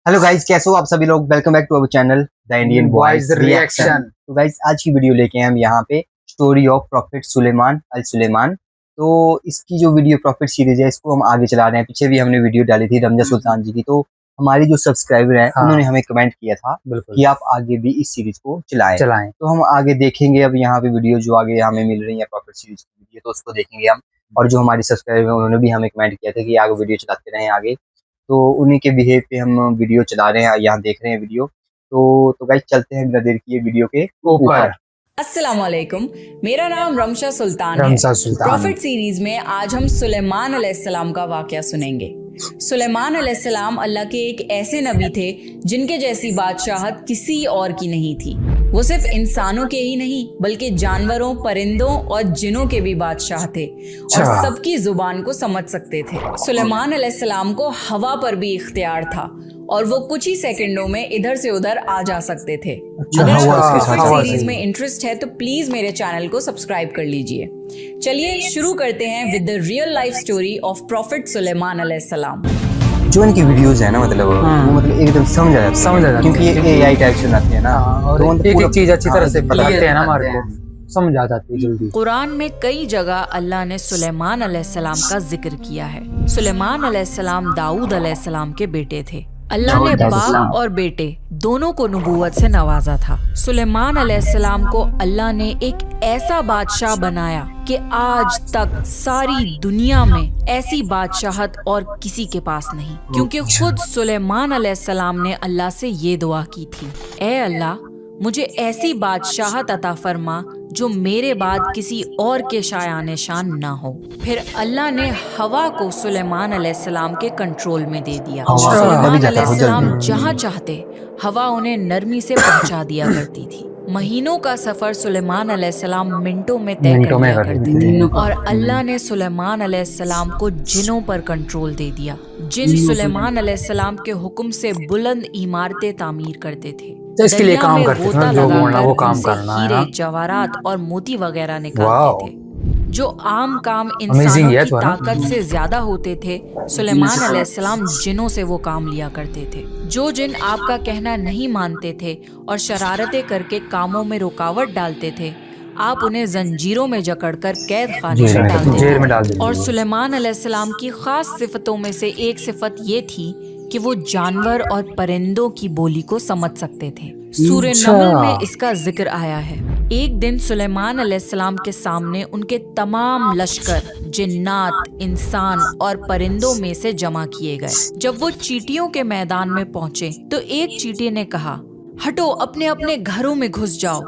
Hello guys, कैसे हो आप सभी लोग। Welcome back to our channel the Indian boys reaction. तो गाइस आज की वीडियो लेके हैं हम यहाँ पे story of prophet Sulaiman al Sulaiman. तो इसकी जो वीडियो प्रॉफिट सीरीज है इसको हम आगे चला रहे हैं। पीछे भी हमने वीडियो डाली थी रमजा सुल्तान जी की। तो हमारी जो सब्सक्राइबर हैं उन्होंने हमें कमेंट किया था कि आप आगे भी इस सीरीज को चलाएं। तो हम आगे देखेंगे अब यहाँ पे वीडियो जो आगे हमें मिल रही है प्रॉफिट सीरीज की वीडियो, तो उसको देखेंगे हम। और जो हमारी सब्सक्राइबर हैं उन्होंने भी हमें कमेंट किया था कि आगे वीडियो चलाते रहें आगे, तो उन्हीं के बिहेव पे हम वीडियो चला रहे हैं, यहाँ देख रहे हैं वीडियो। तो गाइस चलते हैं बिना देर किए वीडियो के ऊपर। अस्सलामुअलैकुम, मेरा नाम रमशा सुल्तान है। प्रॉफिट सीरीज में आज हम सुलेमान अलैहिस्सलाम का वाकया सुनेंगे। सुलेमान अलैहिस्सलाम अल्लाह के एक ऐसे नबी थे जिनके जैसी बादशाहत किसी और की नहीं थी। वो सिर्फ इंसानों के ही नहीं बल्कि जानवरों, परिंदों और जिनों के भी बादशाह थे और सबकी जुबान को समझ सकते थे। सुलेमान अलैहिस्सलाम को हवा पर भी इख्तियार था और वो कुछ ही सेकंडों में इधर से उधर आ जा सकते थे। अगर आपको सीरीज में इंटरेस्ट है तो प्लीज मेरे चैनल को सब्सक्राइब कर लीजिए। चलिए शुरू करते हैं with the real life story of prophet Sulaiman अलैहिस्सलाम। जो इनकी वीडियोस है ना, मतलब वो मतलब एकदम समझ आ जाता है क्योंकि ये एआई टाइप से आते हैं ना, तो एक एक चीज अच्छी तरह से बताते हैं ना, हमारे को समझ आ जाती है जल्दी। कुरान में कई जगह अल्लाह ने सुलेमान अलैहिस्सलाम का जिक्र किया है। सुलेमान अलैहिस्सलाम दाऊद अलैहिस्सलाम के बेटे थे। अल्लाह ने बाप और बेटे दोनों को नबूवत से नवाजा था। सुलेमान अलैहिस्सलाम को अल्लाह ने एक ऐसा बादशाह बनाया कि आज तक सारी दुनिया में ऐसी बादशाहत और किसी के पास नहीं, क्योंकि खुद सुलेमान अलैहिस्सलाम ने अल्लाह से ये दुआ की थी, ऐ अल्लाह मुझे ऐसी बादशाहत अता फरमा जो मेरे बाद किसी और के शायान शान ना हो। फिर अल्लाह ने हवा को सुलेमान अलैहिस्सलाम के कंट्रोल में दे दिया। सुलेमान अलैहिस्सलाम जहाँ चाहते हवा उन्हें नरमी से पहुँचा दिया करती थी। महीनों का सफर सुलेमान अलैहिस्सलाम मिनटों में तय कर लिया करते थे। और अल्लाह ने सुलेमान अलैहिस्सलाम को जिनों पर कंट्रोल दे दिया। जिन सुलेमान अलैहिस्सलाम के हुक्म से बुलंद इमारतें तामीर करते थे, इसके लिए काम करते थे, जो बोलना वो काम करना है। हीरे, जवाहरात और मोती वगैरह निकालते थे। जो आम काम इंसानों की ताकत से ज्यादा होते थे, सुलेमान अलैहिस्सलाम जिनों से वो काम लिया करते थे। जो जिन आपका कहना नहीं मानते थे और शरारतें करके कामों में रुकावट डालते थे, आप उन्हें जंजीरों में जकड़कर कैद खाने में डाल देते। और सुलेमान अलैहिस्सलाम की खास सिफतों में से एक सिफत ये थी कि वो जानवर और परिंदों की बोली को समझ सकते थे। सूरह नमल में इसका जिक्र आया है। एक दिन सुलेमान अलैहिस्सलाम के सामने उनके तमाम लश्कर जिन्नात, इंसान और परिंदों में से जमा किए गए। जब वो चींटियों के मैदान में पहुंचे तो एक चींटी ने कहा, हटो, अपने अपने घरों में घुस जाओ,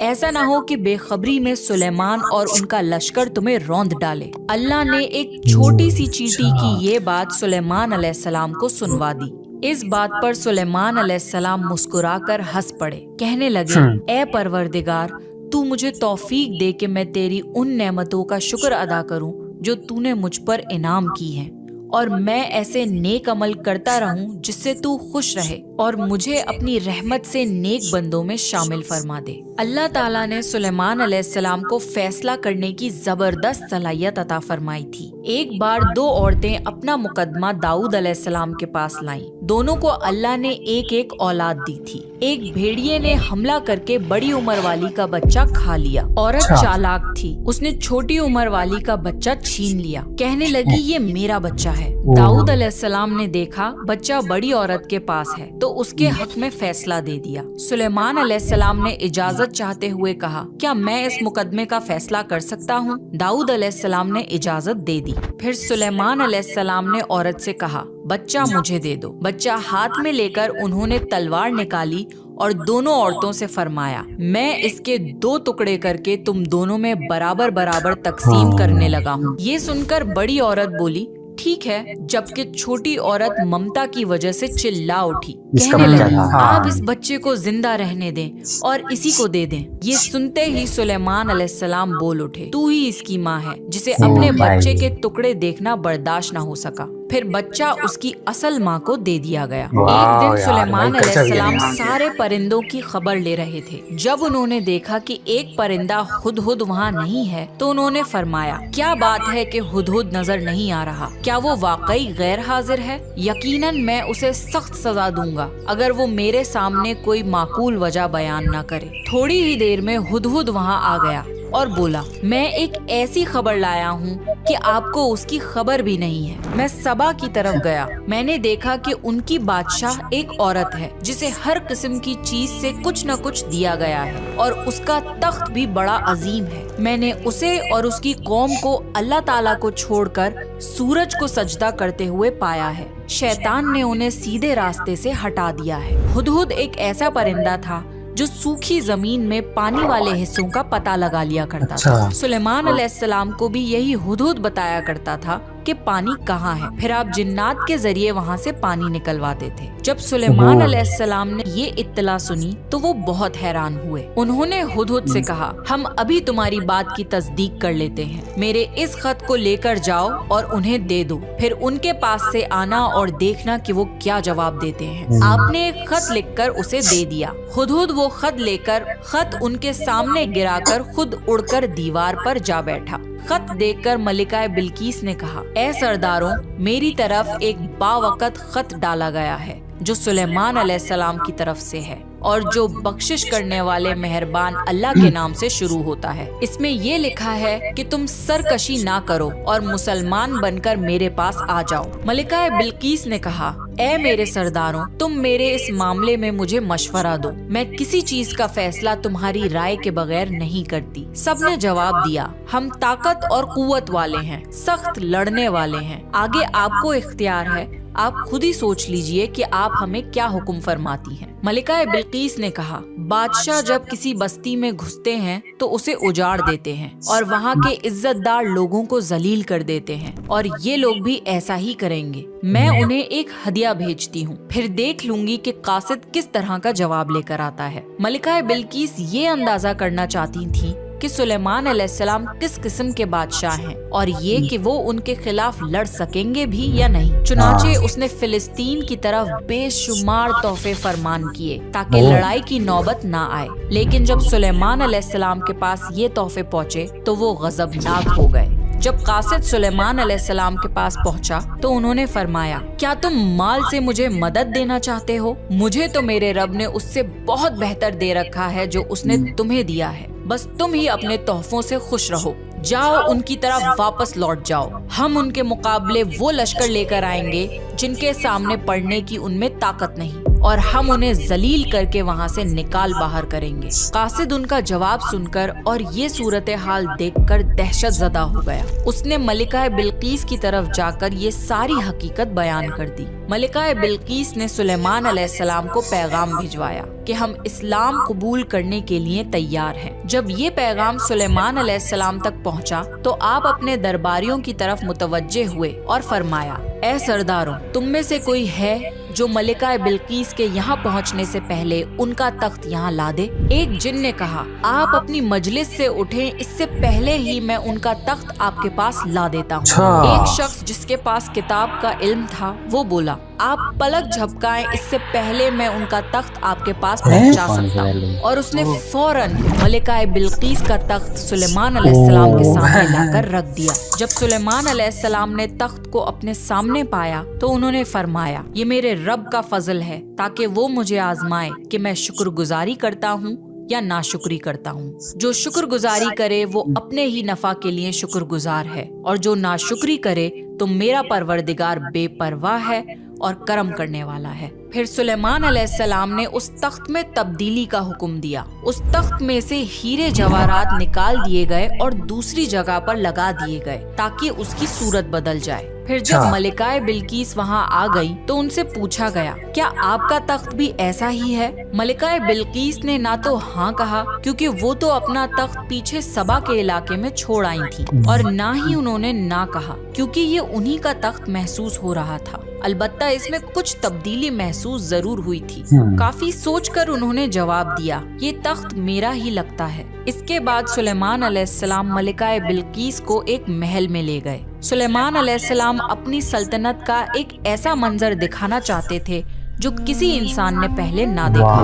ऐसा ना हो कि बेखबरी में सुलेमान और उनका लश्कर तुम्हें रौंद डाले। अल्लाह ने एक छोटी सी चींटी की ये बात सुलेमान अलैहिस्सलाम को सुनवा दी। इस बात पर सुलेमान अलैहिस्सलाम मुस्कुराकर हंस पड़े, कहने लगे, ए परवरदिगार, तू मुझे तौफीक दे कि मैं तेरी उन नेमतों का शुक्र अदा करूं जो तूने मुझ पर इनाम की है, और मैं ऐसे नेक अमल करता रहूं जिससे तू खुश रहे और मुझे अपनी रहमत से नेक बंदों में शामिल फरमा दे। अल्लाह ताला ने सुलेमान अलैहिस्सलाम को फैसला करने की जबरदस्त सलाहियत अता फरमाई थी। एक बार दो औरतें अपना मुकदमा दाऊद अलैहिस्सलाम के पास लाईं। दोनों को अल्लाह ने एक एक औलाद दी थी। एक भेड़िए ने हमला करके बड़ी उम्र वाली का बच्चा खा लिया। औरत चालाक थी, उसने छोटी उम्र वाली का बच्चा छीन लिया, कहने लगी ये मेरा बच्चा है। दाऊद अलैहिस्सलाम ने देखा बच्चा बड़ी औरत के पास है तो उसके हक में फैसला दे दिया। सुलेमान अलैहिस्सलाम ने इजाजत चाहते हुए कहा, क्या मैं इस मुकदमे का फैसला कर सकता हूँ? दाऊद अलैहिस्सलाम ने इजाजत दे दी। फिर सुलेमान अलैहिस्सलाम ने औरत से कहा, बच्चा मुझे दे दो। बच्चा हाथ में लेकर उन्होंने तलवार निकाली और दोनों औरतों से फरमाया, मैं इसके दो टुकड़े करके तुम दोनों में बराबर बराबर तकसीम करने लगा हूँ। ये सुनकर बड़ी औरत बोली, ठीक है, जबकि छोटी औरत ममता की वजह से चिल्ला उठी, कहने लगी, आप इस बच्चे को जिंदा रहने दें और इसी को दे दें। ये सुनते ही सुलेमान अलैहिस्सलाम बोल उठे, तू ही इसकी माँ है जिसे अपने बच्चे के टुकड़े देखना बर्दाश्त न हो सका। फिर बच्चा उसकी असल माँ को दे दिया गया। एक वाह दिन यार, सुलेमान भाई गजब अलैहिस्सलाम यार। सारे परिंदों की खबर ले रहे थे। जब उन्होंने देखा कि एक परिंदा हुदहुद वहाँ नहीं है तो उन्होंने फरमाया, क्या बात है कि हुदहुद नजर नहीं आ रहा? क्या वो वाकई गैर हाजिर है? यकीनन मैं उसे सख्त सजा दूंगा अगर वो मेरे सामने कोई माकूल वजह बयान न करे। थोड़ी ही देर में हुदहुद वहाँ आ गया और बोला, मैं एक ऐसी खबर लाया हूँ कि आपको उसकी खबर भी नहीं है। मैं सबा की तरफ गया। मैंने देखा कि उनकी बादशाह एक औरत है जिसे हर किस्म की चीज से कुछ न कुछ दिया गया है और उसका तख्त भी बड़ा अजीम है। मैंने उसे और उसकी कौम को अल्लाह ताला को छोड़कर सूरज को सजदा करते हुए पाया है। शैतान ने उन्हें सीधे रास्ते से हटा दिया है। हुदहुद एक ऐसा परिंदा था जो सूखी जमीन में पानी वाले हिस्सों का पता लगा लिया करता था। सुलेमान अलैहिस्सलाम को भी यही हुदहुद बताया करता था कि पानी कहाँ है। फिर आप जिन्नात के जरिए वहाँ से पानी निकलवाते थे। जब सुलेमान अलैहिस्सलाम ने ये इत्तला सुनी तो वो बहुत हैरान हुए। उन्होंने हुदहुद से कहा, हम अभी तुम्हारी बात की तस्दीक कर लेते हैं। मेरे इस खत को लेकर जाओ और उन्हें दे दो। फिर उनके पास से आना और देखना कि वो क्या जवाब देते हैं। आपने एक खत लिखकर उसे दे दिया। हुदहुद वो खत लेकर खत उनके सामने गिराकर खुद उड़कर दीवार पर जा बैठा। खत देखकर मलिका बिल्कीस ने कहा, ए सरदारों, मेरी तरफ एक बावकत खत डाला गया है जो सुलेमान अलैहिस्सलाम की तरफ से है और जो बख्शिश करने वाले मेहरबान अल्लाह के नाम से शुरू होता है। इसमें ये लिखा है कि तुम सरकशी ना करो और मुसलमान बनकर मेरे पास आ जाओ। मलिका बिल्कीस ने कहा, ए मेरे सरदारों, तुम मेरे इस मामले में मुझे मशवरा दो। मैं किसी चीज का फैसला तुम्हारी राय के बगैर नहीं करती। सबने जवाब दिया, हम ताकत और कुव्वत वाले हैं, सख्त लड़ने वाले हैं। आगे आपको इख्तियार है, आप खुद ही सोच लीजिए कि आप हमें क्या हुक्म फरमाती हैं। मलिका बिल्कीस ने कहा, बादशाह जब किसी बस्ती में घुसते हैं तो उसे उजाड़ देते हैं और वहाँ के इज्जतदार लोगों को जलील कर देते हैं और ये लोग भी ऐसा ही करेंगे। मैं उन्हें एक हदिया भेजती हूँ, फिर देख लूंगी कि कासिद किस तरह का जवाब लेकर आता है। मलिका बिल्कीस ये अंदाजा करना चाहती थी कि सुलेमान अलैहिस्सलाम किस किस्म के बादशाह हैं और ये कि वो उनके खिलाफ लड़ सकेंगे भी या नहीं। चुनाचे उसने फिलिस्तीन की तरफ बेशुमार तोहफे फरमान किए ताकि लड़ाई की नौबत ना आए। लेकिन जब सुलेमान अलैहिस्सलाम के पास ये तोहफे पहुँचे तो वो गजबनाक हो गए। जब कासिद सुलेमान अलैहिस्सलाम के पास पहुंचा तो उन्होंने फरमाया, क्या तुम माल से मुझे मदद देना चाहते हो? मुझे तो मेरे रब ने उससे बहुत बेहतर दे रखा है जो उसने तुम्हें दिया है। बस तुम ही अपने तोहफों से खुश रहो। जाओ, उनकी तरफ वापस लौट जाओ। हम उनके मुकाबले वो लश्कर लेकर आएंगे जिनके सामने पड़ने की उनमें ताकत नहीं और हम उन्हें जलील करके वहाँ से निकाल बाहर करेंगे। कासिद उनका जवाब सुनकर और ये सूरत हाल देखकर दहशत ज़दा हो गया। उसने मलिका बिल्कीस की तरफ जाकर ये सारी हकीकत बयान कर दी। मलिका बिल्कीस ने सुलेमान अलैहिस्सलाम को पैगाम भिजवाया कि हम इस्लाम कबूल करने के लिए तैयार हैं। जब ये पैगाम सुलेमान अलैहिस्सलाम तक पहुंचा तो आप अपने दरबारियों की तरफ मुतवज्जे हुए और फरमाया, ए सरदारों, तुम में से कोई है जो मलिका बिल्कीस के यहाँ पहुँचने से पहले उनका तख्त यहाँ ला दे? एक जिन ने कहा, आप अपनी मजलिस से उठें, इससे पहले ही मैं उनका तख्त आपके पास ला देता हूँ। एक शख्स जिसके पास किताब का इल्म था वो बोला, आप पलक झपकाएं, इससे पहले मैं उनका तख्त आपके पास पहुंचा सकता हूँ। और उसने फौरन मलिका बिल्कीस का तख्त सुलेमान अलैहिस्सलाम के सामने लाकर रख दिया। जब सुलेमान अलैहिस्सलाम ने तख्त को अपने सामने पाया तो उन्होंने फरमाया, ये मेरे रब का फजल है ताकि वो मुझे आजमाए कि मैं शुक्रगुजारी करता हूँ या नाशुक्री करता हूँ। जो शुक्रगुजारी करे वो अपने ही नफा के लिए शुक्रगुजार है और जो नाशुक्री करे तो मेरा परवरदिगार बेपरवाह है और करम करने वाला है। फिर सुलेमान अलैहिस्सलाम ने उस तख्त में तब्दीली का हुक्म दिया। उस तख्त में से हीरे जवाहरात निकाल दिए गए और दूसरी जगह पर लगा दिए गए ताकि उसकी सूरत बदल जाए। फिर जब मलिका बिल्कीस वहाँ आ गई तो उनसे पूछा गया, क्या आपका तख्त भी ऐसा ही है? मलिका बिल्कीस ने ना तो हाँ कहा क्योंकि वो तो अपना तख्त पीछे सबा के इलाके में छोड़ आई थी और ना ही उन्होंने ना कहा क्योंकि ये उन्हीं का तख्त महसूस हो रहा था। अलबत्ता इसमें कुछ तब्दीली महसूस जरूर हुई थी। काफी सोचकर उन्होंने जवाब दिया, ये तख्त मेरा ही लगता है। इसके बाद सुलेमान अलैहिस्सलाम मलिका बिल्कीस को एक महल में ले गए सुलेमान अलैहिस्सलाम अपनी सल्तनत का एक ऐसा मंजर दिखाना चाहते थे जो किसी इंसान ने पहले ना देखा।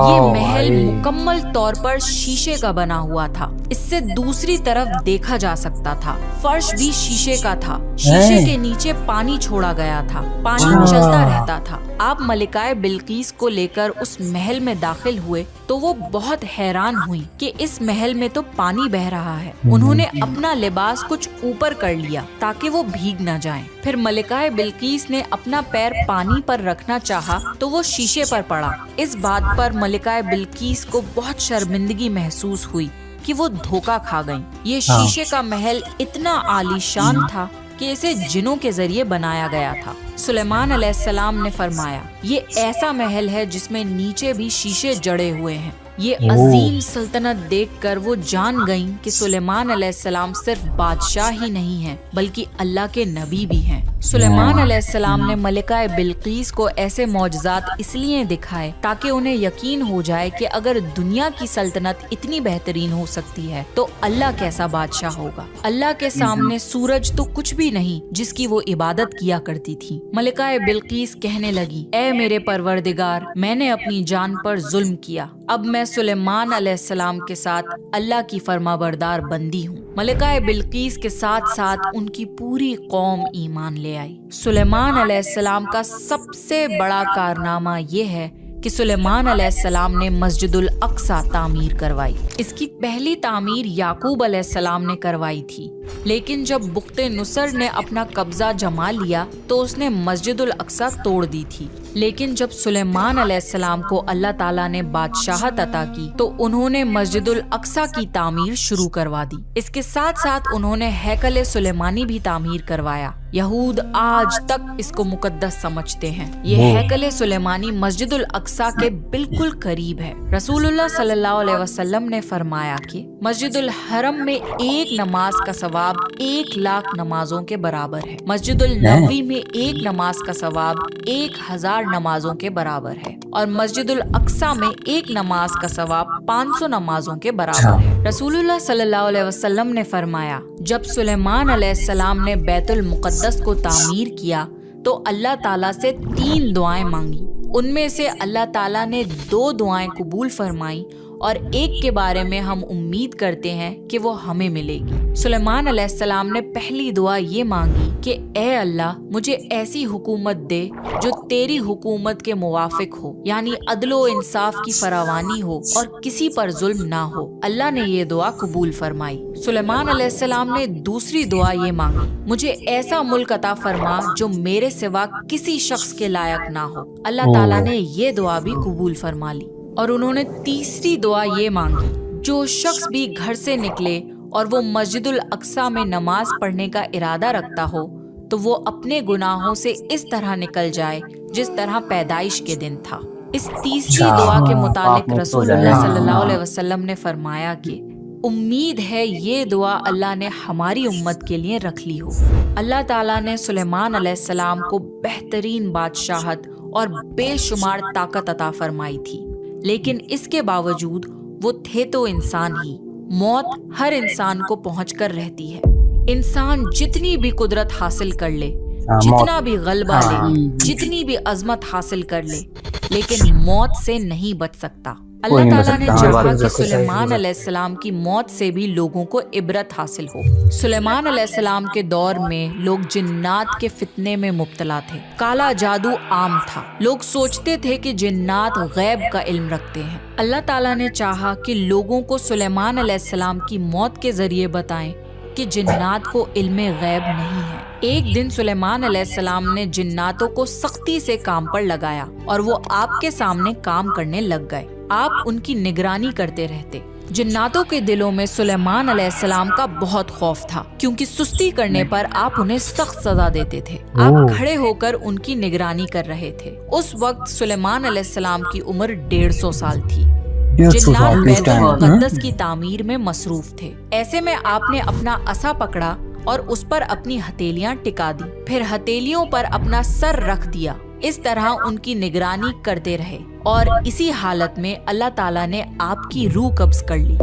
ये महल मुकम्मल तौर पर शीशे का बना हुआ था। इससे दूसरी तरफ देखा जा सकता था। फर्श भी शीशे का था। शीशे के नीचे पानी छोड़ा गया था। पानी चलता रहता था। आप मलिकाए बिल्किस को लेकर उस महल में दाखिल हुए तो वो बहुत हैरान हुई कि इस महल में तो पानी बह रहा है। उन्होंने अपना लिबास कुछ ऊपर कर लिया ताकि वो भीग न जाएं। फिर मलिकाए बिल्किस ने अपना पैर पानी पर रखना चाहा तो वो शीशे पर पड़ा। इस बात पर मलिकाए बिल्किस को बहुत शर्मिंदगी महसूस हुई कि वो धोखा खा गईं। ये शीशे का महल इतना आलीशान था कि इसे जिनों के जरिए बनाया गया था। सुलेमान अलैहिस्सलाम ने फरमाया, ये ऐसा महल है जिसमें नीचे भी शीशे जड़े हुए हैं। ये अजीम सल्तनत देखकर वो जान गईं कि सुलेमान अलैहिस्सलाम सिर्फ बादशाह ही नहीं हैं बल्कि अल्लाह के नबी भी हैं। सुलेमान अलैहिस्सलाम ने मलिका बिल्किस को ऐसे मौजज़ात इसलिए दिखाए ताकि उन्हें यकीन हो जाए कि अगर दुनिया की सल्तनत इतनी बेहतरीन हो सकती है तो अल्लाह कैसा बादशाह होगा। अल्लाह के सामने सूरज तो कुछ भी नहीं जिसकी वो इबादत किया करती थी। मलिका बिल्किस कहने लगी, ऐ मेरे परवरदिगार, मैंने अपनी जान पर जुल्म किया। अब मैं सुलेमान अलैहिस्सलाम के साथ अल्लाह की फरमाबरदार बंदी हूँ। मलिका बिल्किस के साथ साथ उनकी पूरी कौम ईमान ले आई। सुलेमान अलैहिस्सलाम का सबसे बड़ा कारनामा ये है कि सुलेमान अलैहिस्सलाम ने मस्जिदुल अक्सा तामीर करवाई। इसकी पहली तामीर याकूब अलैहिस्सलाम ने करवाई थी, लेकिन जब बुख्ते नुसर ने अपना कब्जा जमा लिया तो उसने मस्जिदुल अक्सा तोड़ दी थी। लेकिन जब सुलेमान अलैहिस्सलाम को अल्लाह ताला ने बादशाहत अता की तो उन्होंने मस्जिदुल अक्सा की तामीर शुरू करवा दी। इसके साथ साथ उन्होंने हैकल सुलेमानी भी तामीर करवाया। यहूद आज तक इसको मुकद्दस समझते हैं। ये हैकल सुलेमानी मस्जिदुल अक्सा के बिल्कुल करीब है। रसूलुल्लाह सल्लल्लाहु अलैहि वसल्लम ने फरमाया कि मस्जिदुल हरम में एक नमाज का सवाब 1,00,000 नमाजों के बराबर है। मस्जिदुल नबवी में एक नमाज का सवाब 1,000 नमाजों के बराबर है और मस्जिदुल अक्सा में एक नमाज का सवाब 500 नमाजों के बराबर है। रसूलुल्लाह सल्लल्लाहु अलैहि वसल्लम ने फरमाया, जब सुलेमान अलैहिस्सलाम ने बैतुल मुक़द्दस को तामीर किया तो अल्लाह ताला से 3 दुआएं मांगी। उनमें से अल्लाह ताला ने 2 दुआएं कबूल फरमाई और एक के बारे में हम उम्मीद करते हैं कि वो हमें मिलेगी। सुलेमान अलैहिस्सलाम ने पहली दुआ ये मांगी कि ए अल्लाह, मुझे ऐसी हुकूमत दे जो तेरी हुकूमत के मुवाफिक हो, यानी अदलो इंसाफ की फरावानी हो और किसी पर जुल्म ना हो। अल्लाह ने ये दुआ कबूल फरमाई। सुलेमान अलैहिस्सलाम ने दूसरी दुआ ये मांगी, मुझे ऐसा मुल्क अता फरमा जो मेरे सिवा किसी शख्स के लायक ना हो। अल्लाह ताला ने ये दुआ भी कबूल फरमा ली। और उन्होंने तीसरी दुआ ये मांगी, जो शख्स भी घर से निकले और वो मस्जिदुल अक्सा में नमाज पढ़ने का इरादा रखता हो तो वो अपने गुनाहों से इस तरह निकल जाए जिस तरह पैदाइश के दिन था। इस तीसरी दुआ के मुतालिक रसूलुल्लाह सल्लल्लाहु अलैहि वसल्लम ने फरमाया कि उम्मीद है ये दुआ अल्लाह ने हमारी उम्मत के लिए रख ली हो। अल्लाह ताला ने सुलेमान अलैहिस्सलाम को बेहतरीन बादशाहत और बेशुमार ताकत अता फरमाई थी, लेकिन इसके बावजूद वो थे तो इंसान ही। मौत हर इंसान को पहुंचकर रहती है। इंसान जितनी भी कुदरत हासिल कर ले, जितना भी गलबा ले, जितनी भी अजमत हासिल कर ले, लेकिन मौत से नहीं बच सकता। अल्लाह ताला ने चाहा कि सुलेमान अलैहिस्सलाम की मौत से भी लोगों को इबरत हासिल हो। सुलेमान अलैहिस्सलाम के दौर में लोग जिन्नात के फितने में मुब्तला थे। काला जादू आम था। लोग सोचते थे कि जिन्नात गैब का इल्म रखते हैं। अल्लाह ताला ने चाहा कि लोगों को सुलेमान अलैहिस्सलाम की मौत के जरिए बताएं कि जिन्नात को इल्मे गैब नहीं है। एक दिन सुलेमान अलैहिस्सलाम ने जिन्नातों को सख्ती से काम पर लगाया और वो आपके सामने काम करने लग गए। आप उनकी निगरानी करते रहते। जिन्नातों के दिलों में सुलेमान अलैहिस्सलाम का बहुत खौफ था, क्योंकि सुस्ती करने पर आप उन्हें सख्त सजा देते थे। आप खड़े होकर उनकी निगरानी कर रहे थे। उस वक्त सुलेमान अलैहिस्सलाम की उम्र 150 साल थी। जिन्नात बैतुल मुक़द्दस की तामीर में मसरूफ थे। ऐसे में आपने अपना असा पकड़ा और उस पर अपनी हथेलियां टिका दी, फिर हथेलियों पर अपना सर रख दिया। इस तरह उनकी निगरानी करते रहे और इसी हालत में अल्लाह ताला ने आपकी रूह कब्ज कर ली।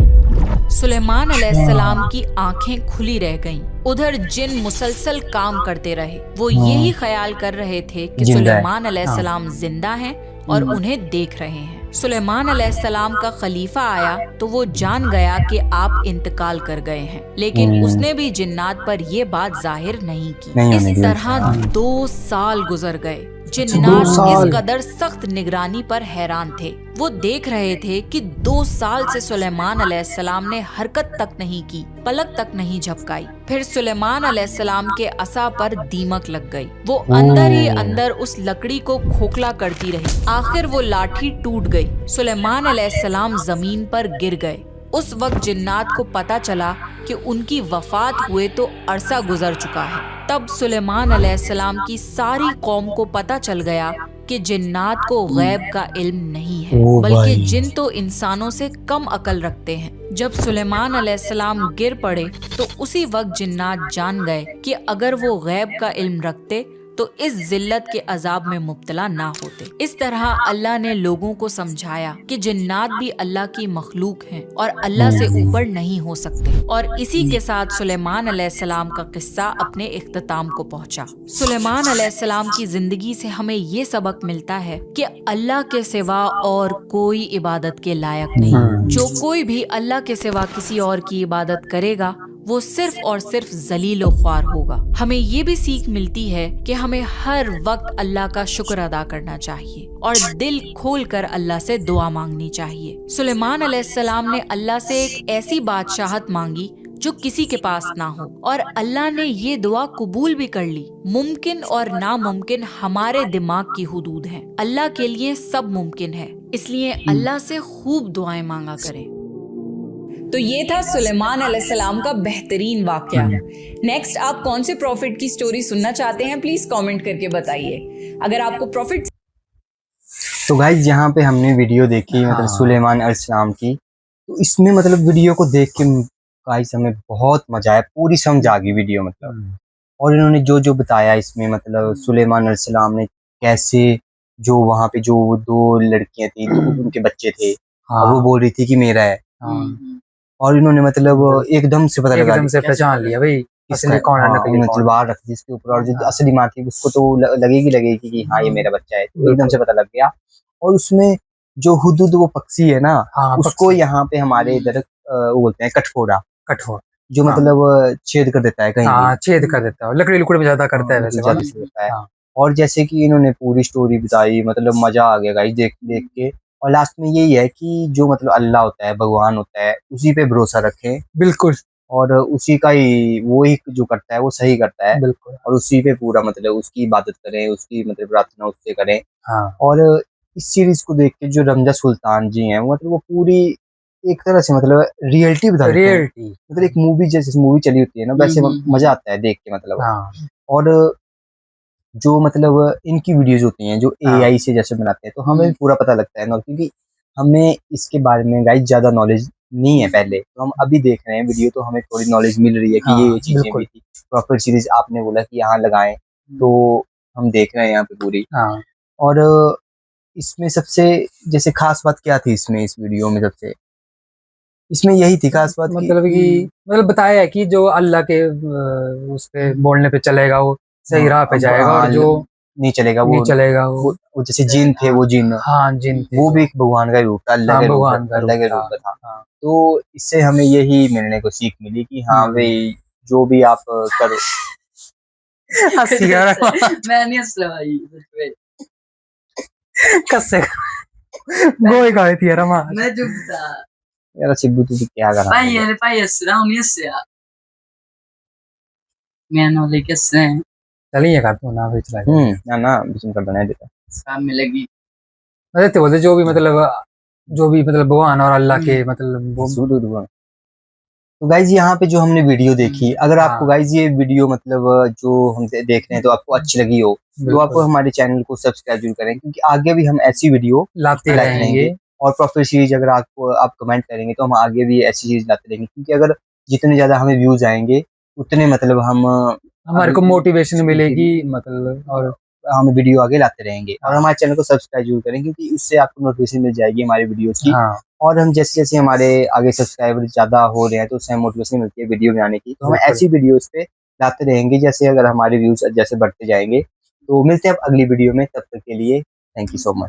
सुलेमान अलैहिस्सलाम की आंखें खुली रह गईं। उधर जिन मुसलसल काम करते रहे, वो यही ख्याल कर रहे थे कि सुलेमान अलैहिस्सलाम जिंदा हैं और उन्हें देख रहे हैं। सुलेमान अलैहिस्सलाम का खलीफा आया तो वो जान गया कि आप इंतकाल कर गए हैं, लेकिन उसने भी जिन्नात पर ये बात जाहिर नहीं की। इस तरह 2 साल गुजर गए। जिन्नात इस कदर सख्त निगरानी पर हैरान थे। वो देख रहे थे कि 2 साल से सुलेमान अलैहिस्सलाम ने हरकत तक नहीं की, पलक तक नहीं झपकाई। फिर सुलेमान अलैहिस्सलाम के असा पर दीमक लग गई। वो अंदर ही अंदर उस लकड़ी को खोखला करती रही। आखिर वो लाठी टूट गई। सुलेमान अलैहिस्सलाम जमीन पर गिर गए। उस वक्त जिन्नात को पता चला कि उनकी वफात हुए तो अरसा गुजर चुका है। तब सुलेमान अलैहिस्सलाम की सारी कौम को पता चल गया कि जिन्नात को गैब का इल्म नहीं है, बल्कि जिन तो इंसानों से कम अकल रखते हैं। जब सुलेमान अलैहिस्सलाम गिर पड़े तो उसी वक्त जिन्नात जान गए कि अगर वो गैब का इल्म रखते तो इस जिल्लत के अजाब में मुब्तला ना होते। इस तरह अल्लाह ने लोगों को समझाया कि जिन्नात भी अल्लाह की मखलूक हैं और अल्लाह से ऊपर नहीं हो सकते। और इसी के साथ सुलेमान अलैहिस्सलाम का किस्सा अपने इख्तिताम को पहुंचा। सुलेमान अलैहिस्सलाम की जिंदगी से हमें ये सबक मिलता है कि अल्लाह के सिवा और कोई इबादत के लायक नहीं। जो कोई भी अल्लाह के सिवा किसी और की इबादत करेगा वो सिर्फ और सिर्फ जलील व ख्वार होगा। हमें ये भी सीख मिलती है कि हमें हर वक्त अल्लाह का शुक्र अदा करना चाहिए और दिल खोल कर अल्लाह से दुआ मांगनी चाहिए। सुलेमान अलैहिस्सलाम ने अल्लाह से एक ऐसी बादशाहत मांगी जो किसी के पास ना हो, और अल्लाह ने ये दुआ कबूल भी कर ली। मुमकिन और नामुमकिन हमारे दिमाग की हुदूद हैं। अल्लाह के लिए सब मुमकिन है, इसलिए अल्लाह से खूब दुआएं मांगा करें। तो ये था सुलेमान अलैहिस्सलाम का बेहतरीन वाकया। नेक्स्ट आप कौन से प्रॉफिट की स्टोरी सुनना चाहते हैं, प्लीज कमेंट करके बताइए। अगर आपको प्रॉफिट तो गाइज यहाँ पे हमने वीडियो देखी मतलब सुलेमान अलैहिस्सलाम की, तो इसमें मतलब वीडियो को देख के गाइज हमें बहुत मजा आया, पूरी समझ आ गई वीडियो मतलब। और इन्होंने जो जो बताया इसमें मतलब सुलेमान अलैहिस्सलाम ने कैसे जो वहाँ पे जो 2 लड़कियां थी तो उनके बच्चे थे, वो बोल रही थी कि मेरा है, और इन्होंने मतलब एकदम से पता लगा, एकदम से पहचान लिया भाई असली कौन है नकली मतलब बाहर रख दी इसके ऊपर, और जो असली माँ थी उसको तो लगेगी कि हाँ ये मेरा बच्चा है, तो एकदम से पता लग गया। और उसमें जो हुदूद वो पक्षी है ना, उसको यहाँ पे हमारे इधर वो बोलते हैं कठफोड़ा, जो मतलब छेद कर देता है कहीं, छेद कर देता है, लकड़ी लुकड़ी में ज्यादा करता है वैसे। और जैसे कि इन्होंने पूरी स्टोरी बताई, मतलब मजा आ गया गाइस देख के। और लास्ट में यही है कि जो मतलब अल्लाह होता है, भगवान होता है, उसी पे भरोसा रखें बिल्कुल, और उसी का ही वो ही जो करता है वो सही करता है बिल्कुल, और उसी पे पूरा मतलब उसकी इबादत करें, उसकी मतलब प्रार्थना उससे करें। और इस सीरीज को देख के जो रमजा सुल्तान जी हैं मतलब वो पूरी एक तरह से मतलब रियलिटी बता रहे हैं, मतलब एक मूवी जैसे मूवी चली होती है ना वैसे मजा आता है देख के मतलब। और जो मतलब इनकी वीडियोज होती हैं जो AI से जैसे बनाते हैं, तो हमें पूरा पता लगता है ना, क्योंकि हमें इसके बारे में गाइस ज्यादा नॉलेज नहीं है पहले, तो हम अभी देख रहे हैं वीडियो, तो हमें थोड़ी नॉलेज मिल रही है कि ये चीजें भी थी। प्रॉफिट सीरीज आपने बोला कि यहाँ लगाएं, तो हम देख रहे हैं यहाँ पे पूरी। और इसमें सबसे जैसे खास बात क्या थी इसमें, इस वीडियो में सबसे इसमें यही थी खास बात मतलब कि मतलब बताया है कि जो अल्लाह के उसके बोलने पे चलेगा वो सही राह पे जाएगा, और जो नहीं चलेगा वो जैसे जिन थे, वो जिन वो भी एक भगवान का रूप था, अल्लाह के रूप था। तो इससे हमें यही मिलने को सीख मिली कि हाँ भाई जो भी आप करो मैं नहीं हंस रहा भाई, कससे गोई गाई थी यार मैं चुप था यार। सिब्बू तू क्या कर रहा है भाई हंस रहा हूँ, नहीं हंस रहा मैं नॉलेज कैसे हैं। चलिए कर दो ना, फिर ना बिस्म कर देना देता काम में लगी। अरे बोलते जो भी मतलब भगवान और अल्लाह के मतलब तो गाइज यहाँ पे जो हमने वीडियो देखी, अगर आपको गाइज ये वीडियो मतलब जो हम देख रहे हैं तो आपको अच्छी लगी हो, तो आप हमारे चैनल को सब्सक्राइब जरूर करें, क्योंकि आगे भी हम ऐसी वीडियो लाते रहेंगे। और प्रॉफिट सीरीज अगर आप कमेंट करेंगे तो हम आगे भी ऐसी चीज लाते रहेंगे, क्योंकि अगर जितने ज्यादा हमें व्यूज आएंगे उतने मतलब हमारे को मोटिवेशन मिलेगी मतलब, और हम वीडियो आगे लाते रहेंगे। और हमारे चैनल को सब्सक्राइब जरूर करें, क्योंकि उससे आपको नोटिफिकेशन मिल जाएगी हमारी वीडियोस की। اور ہم جیسے جیسے ہمارے آگے سبسکرائبر زیادہ ہو رہے ہیں تو اس سے ہمیں موٹیویشن ملتی ہے ویڈیو بنانے کی. تو ہم ایسی ویڈیوز پہ لاتے رہیں گے جیسے اگر ہمارے ویوز جیسے بڑھتے جائیں گے. تو ملتے ہیں اب اگلی ویڈیو میں, تب تک کے لیے تھینک یو سو مچ.